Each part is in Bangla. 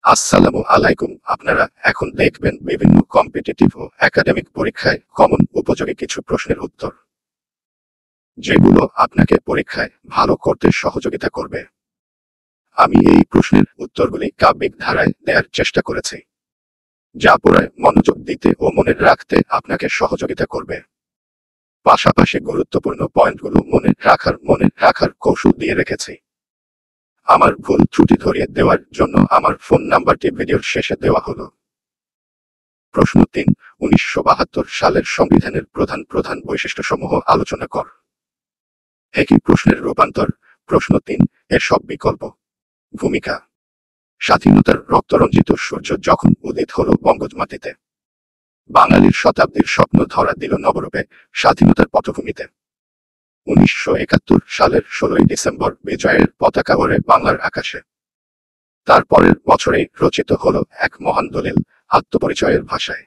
আসসালামু আলাইকুম। আপনারা এখন দেখবেন বিভিন্ন কম্পিটিটিভ ও একাডেমিক পরীক্ষায় কমন উপযোগী কিছু প্রশ্নের উত্তর, যেগুলো আপনাকে পরীক্ষায় ভালো করতে সহযোগিতা করবে। আমি এই প্রশ্নের উত্তরগুলি কাব্যিক ধারায় দেওয়ার চেষ্টা করেছি, যা পড়ায় মনোযোগ দিতে ও মনে রাখতে আপনাকে সহযোগিতা করবে। পাশাপাশি গুরুত্বপূর্ণ পয়েন্টগুলো মনে রাখার কৌশল দিয়ে রেখেছি। আমার ভুল ত্রুটি ধরিয়ে দেওয়ার জন্য আমার ফোন নাম্বারটি ভিডিওর শেষে দেওয়া হলো। প্রশ্ন ৩, ১৯৭২ সালের সংবিধানের প্রধান প্রধান বৈশিষ্ট্যসমূহ আলোচনা কর। একই প্রশ্নের রূপান্তর। প্রশ্ন ৩, এর সব বিকল্প। ভূমিকা: স্বাধীনতার রক্তরঞ্জিত সূর্য যখন উদিত হলো বঙ্গমাটিতে, বাঙালির শতাব্দীর স্বপ্ন ধরা দিল নবরূপে স্বাধীনতার পটভূমিতে। ১৯৭১ সালের ১৬ই ডিসেম্বর বিজয়ের পতাকা ওড়ে বাংলার আকাশে। তারপরের বছরেই রচিত হলো এক মহান দলিল, আত্মপরিচয়ের ভাষায়।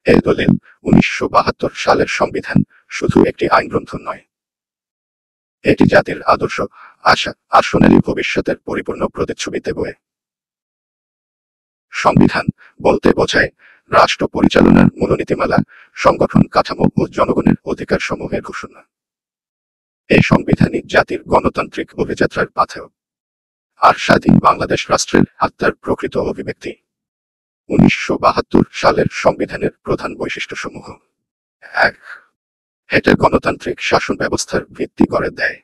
এ দলিল, ১৯৭২ সালের সংবিধান, শুধু একটি আইনগ্রন্থ নয়। এটি জাতির আদর্শ, আশা আর সোনালী ভবিষ্যতের পরিপূর্ণ প্রতিচ্ছবিতে বয়ে। সংবিধান বলতে বোঝায় রাষ্ট্র পরিচালনার মূলনীতিমালা, সংগঠন কাঠামো ও জনগণের অধিকার সমূহের ঘোষণা। এই সংবিধানই জাতির গণতান্ত্রিক অভিযাত্রার পাথেয়, আর স্বাধীন বাংলাদেশ রাষ্ট্রের আত্মার প্রকৃত অভিব্যক্তি। ১৯৭২ সালের সংবিধানের প্রধান বৈশিষ্ট্যসমূহ: ১. এটা গণতান্ত্রিক শাসন ব্যবস্থার ভিত্তি করে দেয়।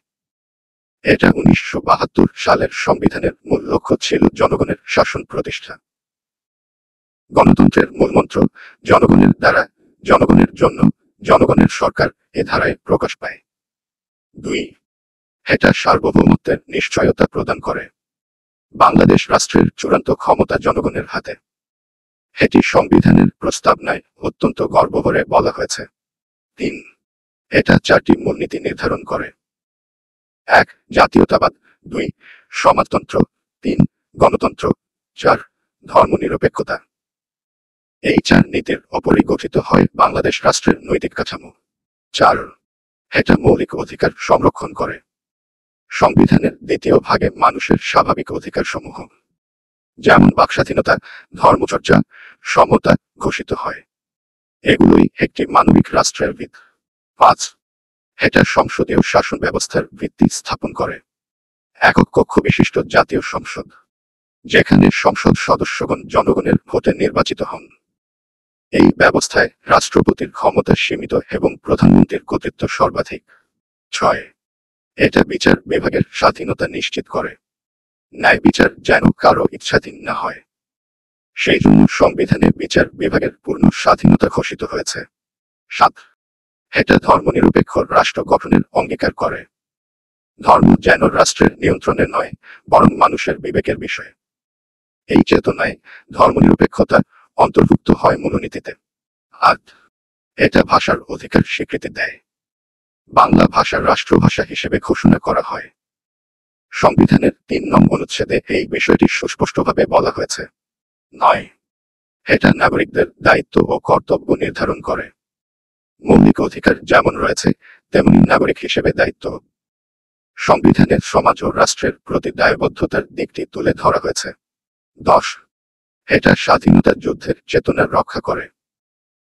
এটা ১৯৭২ সালের সংবিধানের মূল লক্ষ্য ছিল জনগণের শাসন প্রতিষ্ঠা। গণতন্ত্রের মূলমন্ত্র জনগণের দ্বারা, জনগণের জন্য, জনগণের সরকার এ ধারায় প্রকাশ পায়। ২. এটা সার্বভৌমত্বের নিশ্চয়তা প্রদান করে। বাংলাদেশ রাষ্ট্রের চূড়ান্ত ক্ষমতা জনগণের হাতে। এটি সংবিধানের প্রস্তাবনায় অত্যন্ত গর্বভরে বলা হয়েছে। ৩. এটা ৪টি মূলনীতি নির্ধারণ করে। ১. জাতীয়তাবাদ। ২. সমাজতন্ত্র। ৩. গণতন্ত্র। ৪. ধর্মনিরপেক্ষতা। এই ৪ নীতির ওপরই গঠিত হয় বাংলাদেশ রাষ্ট্রের নৈতিক কাঠামো। ৪. এটা মৌলিক অধিকার সংরক্ষণ করে। সংবিধানের দ্বিতীয় ভাগে মানুষের স্বাভাবিক অধিকারসমূহ, যেমন বাকস্বাধীনতা, ধর্মচর্চা, সমতা ঘোষিত হয়। এগুলোই একটি মানবিক রাষ্ট্রের ভিত। ৫. এটা সংসদীয় শাসন ব্যবস্থার ভিত্তি স্থাপন করে। একক কক্ষ বিশিষ্ট জাতীয় সংসদ, যেখানে সংসদ সদস্যগণ জনগণের ভোটে নির্বাচিত হন। এই ব্যবস্থায় রাষ্ট্রপতির ক্ষমতা সীমিত এবং প্রধানমন্ত্রীর কর্তৃত্ব সর্বাধিক। ৬. এটা বিচার বিভাগের স্বাধীনতা নিশ্চিত করে। ন্যায় বিচার যেন কারো ইচ্ছাধীন না হয়, সেই জন্য সংবিধানে বিচার বিভাগের পূর্ণ স্বাধীনতা ঘোষিত হয়েছে। ৭. এটা ধর্মনিরপেক্ষ রাষ্ট্র গঠনের অঙ্গীকার করে। ধর্ম যেন রাষ্ট্রের নিয়ন্ত্রণে নয়, বরং মানুষের বিবেকের বিষয়। এই চেতনায় ধর্মনিরপেক্ষতা অন্তর্ভুক্ত হয় মূলনীতিতে। ৮. এটা ভাষার অধিকার স্বীকৃতি দেয়। বাংলা ভাষা রাষ্ট্রভাষা হিসেবে ঘোষণা করা হয়। সংবিধানের ৩ নং অনুচ্ছেদে এই বিষয়টি সুস্পষ্টভাবে বলা হয়েছে। ৯. এটা নাগরিকদের দায়িত্ব ও কর্তব্য নির্ধারণ করে। মৌলিক অধিকার যেমন রয়েছে, তেমনি নাগরিক হিসেবে দায়িত্ব। সংবিধানের সমাজ ও রাষ্ট্রের প্রতি দায়বদ্ধতার দিকটি তুলে ধরা হয়েছে। ১০. এটা স্বাধীনতা যুদ্ধের চেতনা রক্ষা করে।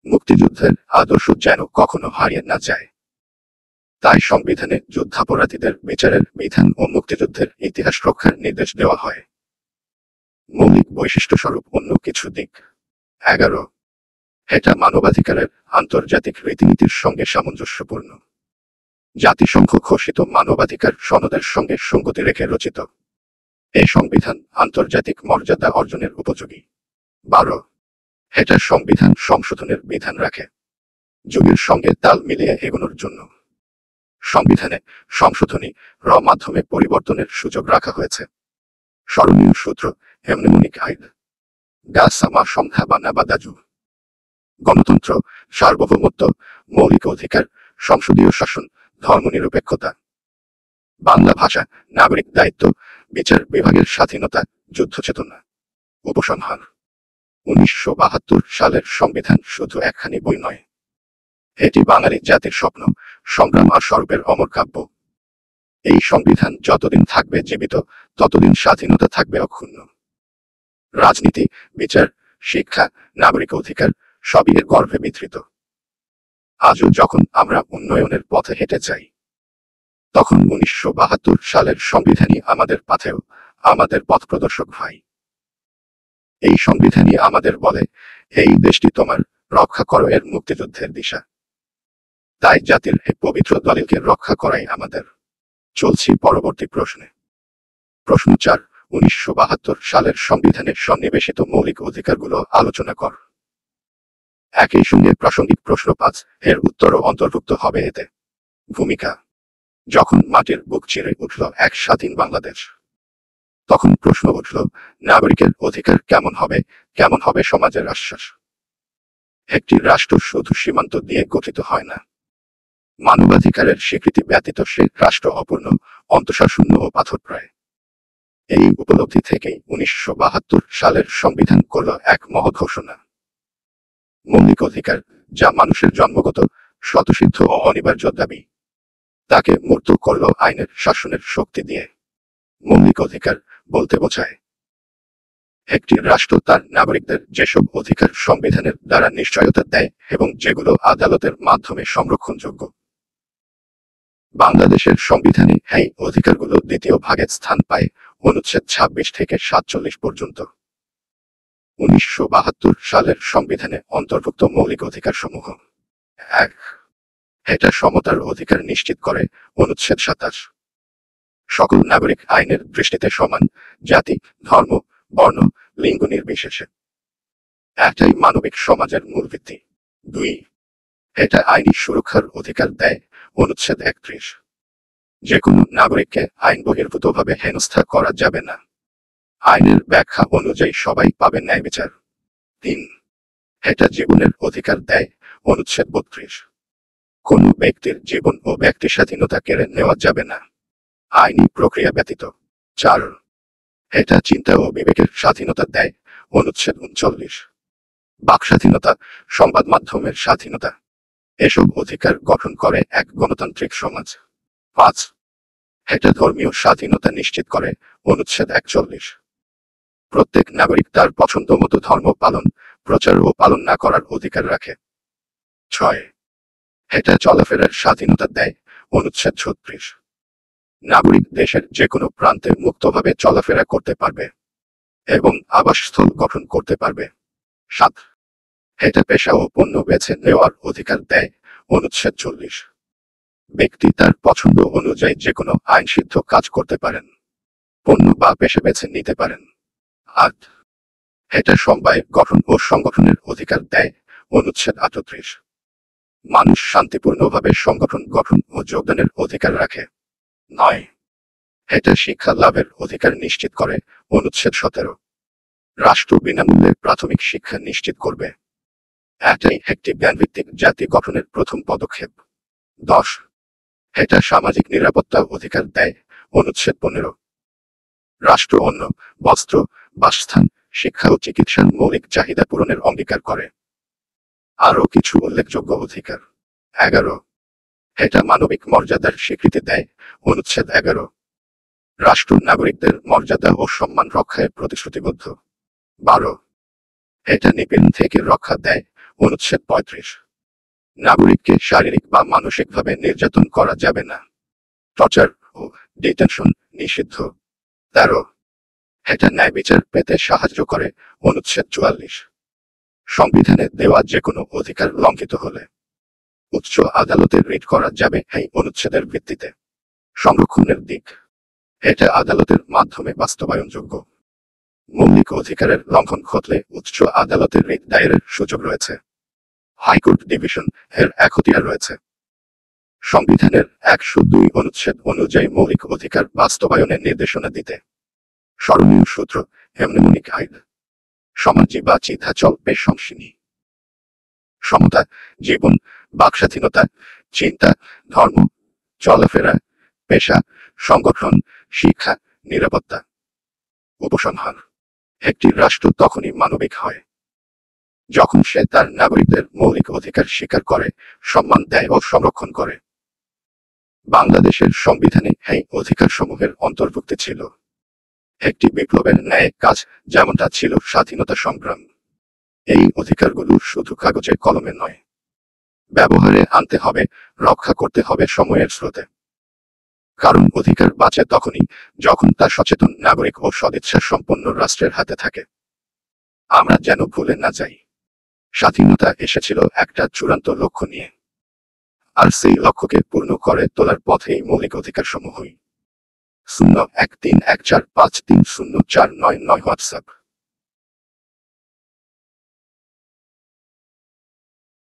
মুক্তিযুদ্ধের আদর্শ যেন কখনো হারিয়ে না যায়, তাই সংবিধানে যুদ্ধাপরাধীদের বিচারের বিধান ও মুক্তিযুদ্ধের ইতিহাস রক্ষার নির্দেশ দেওয়া হয়। মৌলিক বৈশিষ্ট্যস্বরূপ অন্য কিছু দিক। ১১. এটা মানবাধিকারের আন্তর্জাতিক রীতিনীতির সঙ্গে সামঞ্জস্যপূর্ণ। জাতিসংঘ ঘোষিত মানবাধিকার সনদের সঙ্গে সঙ্গতি রেখে রচিত। এই সংবিধান আন্তর্জাতিক মর্যাদা অর্জনের উপযোগী। ১২. এটা সংবিধান সংশোধনের বিধান রাখে, যুগের সঙ্গে তাল মিলিয়ে এগোনোর জন্য। সংবিধানে সংশোধনী মাধ্যমে পরিবর্তনের সুযোগ রাখা হয়েছে। স্মরণীয় সূত্র: এমনেমনিক আইন, গাসামা সংখ্যা বা নাবাদাজু। গণতন্ত্র, সার্বভৌমত্ব, মৌলিক অধিকার, সংসদীয় শাসন, ধর্মনিরপেক্ষতা। বাংলা ভাষা, নাগরিক দায়িত্ব, বিচার বিভাগের স্বাধীনতা, যুদ্ধচেতনা। উপসংহার: ১৯৭২ সালের সংবিধান শুধু একখানি বই নয়, এটি বাঙালি জাতির স্বপ্ন, সংগ্রাম আর স্বরূপের অমর কাব্য। এই সংবিধান যতদিন থাকবে জীবিত, ততদিন স্বাধীনতা থাকবে অক্ষুণ্ণ। রাজনীতি, বিচার, শিক্ষা, নাগরিক অধিকার সবই এর গর্ভে বিধৃত। আজও যখন আমরা উন্নয়নের পথে হেঁটে যাই, তখন 1972 সালের সংবিধানই আমাদের পাথেয়, আমাদের পথ প্রদর্শক হয়। এই সংবিধানই আমাদের বলে, এই দেশটি তোমার, রক্ষা করো এর মুক্তিযুদ্ধের দিশা। তাই জাতির এই পবিত্র দলিলকে রক্ষা করাই আমাদের। চলছি পরবর্তী প্রশ্নে। প্রশ্ন 4, 1972 সালের সংবিধানে সন্নিবেশিত মৌলিক অধিকারগুলো আলোচনা কর। একই সঙ্গে প্রাসঙ্গিক প্রশ্ন 5, এর উত্তরও অন্তর্ভুক্ত হবে এতে। ভূমিকা: যখন মাটির বুক চিরে উঠল এক স্বাধীন বাংলাদেশ, তখন প্রশ্ন উঠল, নাগরিকের অধিকার কেমন হবে সমাজের আশ্বাস। একটি রাষ্ট্র শুধু সীমান্ত দিয়ে গঠিত হয় না। মানবাধিকারের স্বীকৃতি ব্যতীত সে রাষ্ট্র অপূর্ণ, অন্তঃসারশূন্য ও পাথরপ্রায়। এই উপলব্ধি থেকেই 1972 সালের সংবিধান করল এক মহৎ ঘোষণা। মৌলিক অধিকার, যা মানুষের জন্মগত, স্বতঃসিদ্ধ ও অনিবার্য দাবি, তাকে মূর্ত করল আইনের শাসনের শক্তি দিয়ে। মৌলিক অধিকার বলতে বোঝায় একটি রাষ্ট্র তার নাগরিকদের যেসব অধিকার সংবিধানের দ্বারা নিশ্চয়তা দেয় এবং যেগুলো আদালতের মাধ্যমে সংরক্ষণযোগ্য। বাংলাদেশের সংবিধানে এই অধিকারগুলো দ্বিতীয় ভাগে স্থান পায়, অনুচ্ছেদ 26 থেকে 47 পর্যন্ত। 1972 সালের সংবিধানে অন্তর্ভুক্ত মৌলিক অধিকারসমূহ: 1. এটা সমতার অধিকার নিশ্চিত করে, অনুচ্ছেদ 27। সকল নাগরিক আইনের দৃষ্টিতে সমান, জাতি, ধর্ম, বর্ণ, লিঙ্গ নির্বিশেষে। এটাই মানবিক সমাজের মূল ভিত্তি। 2. এটা আইনি সুরক্ষার অধিকার দেয়, অনুচ্ছেদ 31। যে কোনো নাগরিককে আইন বহির্ভূতভাবে হেনস্থা করা যাবে না। আইনের ব্যাখ্যা অনুযায়ী সবাই পাবে ন্যায় বিচার। 3. এটা জীবনের অধিকার দেয়, অনুচ্ছেদ 32। কোনো ব্যক্তির জীবন ও ব্যক্তি স্বাধীনতা কেড়ে নেওয়া যাবে না, আইনি প্রক্রিয়া ব্যতীত। 4. এটা চিন্তা ও বিবেকের স্বাধীনতা দেয়, অনুচ্ছেদ 39। বাক স্বাধীনতা, সংবাদ মাধ্যমের স্বাধীনতা, এসব অধিকার গঠন করে এক গণতান্ত্রিক সমাজ। 5. এটা ধর্মীয় স্বাধীনতা নিশ্চিত করে, অনুচ্ছেদ 41। প্রত্যেক নাগরিক তার পছন্দ মতো ধর্ম পালন, প্রচার ও পালন না করার অধিকার রাখে। 6. এটা চলাফেরার স্বাধীনতা দেয়, অনুচ্ছেদ 36। নাগরিক দেশের যে কোনো প্রান্তে মুক্তভাবে চলাফেরা করতে পারবে এবং আবাসস্থল গঠন করতে পারবে। 7. এটা পেশা ও পণ্য বেছে নেওয়ার অধিকার দেয়, অনুচ্ছেদ 40। ব্যক্তি তার পছন্দ অনুযায়ী যে কোনো আইনসিদ্ধ কাজ করতে পারেন, পণ্য বা পেশা বেছে নিতে পারেন। 8. এটা সমবায় গঠন ও সংগঠনের অধিকার দেয়, অনুচ্ছেদ 38। মানুষ শান্তিপূর্ণভাবে সংগঠন গঠন ও যোগদানের অধিকার রাখে। 9. এটা শিক্ষা লাভের অধিকার নিশ্চিত করে, অনুচ্ছেদ 17। রাষ্ট্র বিনামূল্যে প্রাথমিক শিক্ষা নিশ্চিত করবে। এটাই একটি জ্ঞানভিত্তিক জাতি গঠনের প্রথম পদক্ষেপ। 10. এটা সামাজিক নিরাপত্তা অধিকার দেয়, অনুচ্ছেদ 15। রাষ্ট্র অন্ন, বস্ত্র, বাসস্থান, শিক্ষা ও চিকিৎসার মৌলিক চাহিদা পূরণের অঙ্গীকার করে। আরও কিছু উল্লেখযোগ্য অধিকার: 11. এটা মানবিক মর্যাদার স্বীকৃতি দেয়, অনুচ্ছেদ 11। রাষ্ট্র নাগরিকদের মর্যাদা ও সম্মান রক্ষায় প্রতিশ্রুতিবদ্ধ। 12. এটা নিপীড়ন থেকে রক্ষা দেয়, অনুচ্ছেদ 35। নাগরিককে শারীরিক বা মানসিকভাবে নির্যাতন করা যাবে না। টর্চার ও ডিটেনশন নিষিদ্ধ। 13. এটা ন্যায় বিচার পেতে সাহায্য করে, অনুচ্ছেদ 44। সংবিধানে দেওয়া যে কোনো অধিকার লঙ্ঘিত হলে উচ্চ আদালতে রিট করা যাবে এই অনুচ্ছেদের ভিত্তিতে। সংরক্ষণের দিক: এটা আদালতের মাধ্যমে বাস্তবায়নযোগ্য। মৌলিক অধিকারের লঙ্ঘন ঘটলে উচ্চ আদালতে রিট দায়েরের সুযোগ রয়েছে। হাইকোর্ট ডিভিশন এর এখতিয়ার রয়েছে। সংবিধানের 102 অনুচ্ছেদ অনুযায়ী মৌলিক অধিকার বাস্তবায়নের নির্দেশনা দিতে স্মরণীয় সূত্র এমনেমনিক আইন। সমাজী বা চিন্তা চলবে সংসিনী। সমতা, জীবন, বাকস্বাধীনতা, চিন্তা, ধর্ম, চলাফেরা, পেশা, সংগঠন, শিক্ষা, নিরাপত্তা। উপসংহার: একটি রাষ্ট্র তখনই মানবিক হয় যখন সে তার নাগরিকদের মৌলিক অধিকার স্বীকার করে, সম্মান দেয় ও সংরক্ষণ করে। বাংলাদেশের সংবিধানে এই অধিকারসমূহের অন্তর্ভুক্তি ছিল। একটি বিপ্লবের ন্যায় কাজ, যেমনটা ছিল স্বাধীনতা সংগ্রাম। এই অধিকারগুলো শুধু কাগজে কলমে নয়, ব্যবহারে আনতে হবে, রক্ষা করতে হবে সময়ের স্রোতে। কারণ অধিকার বাঁচে তখনই যখন তা সচেতন নাগরিক ও সদিচ্ছা সম্পন্ন রাষ্ট্রের হাতে থাকে। আমরা যেন ভুলে না যাই, স্বাধীনতা এসেছিল একটা চূড়ান্ত লক্ষ্য নিয়ে, আর সেই লক্ষ্যকে পূর্ণ করে তোলার পথেই মৌলিক অধিকার সমূহই। 01314530499 হোয়াটসঅ্যাপ।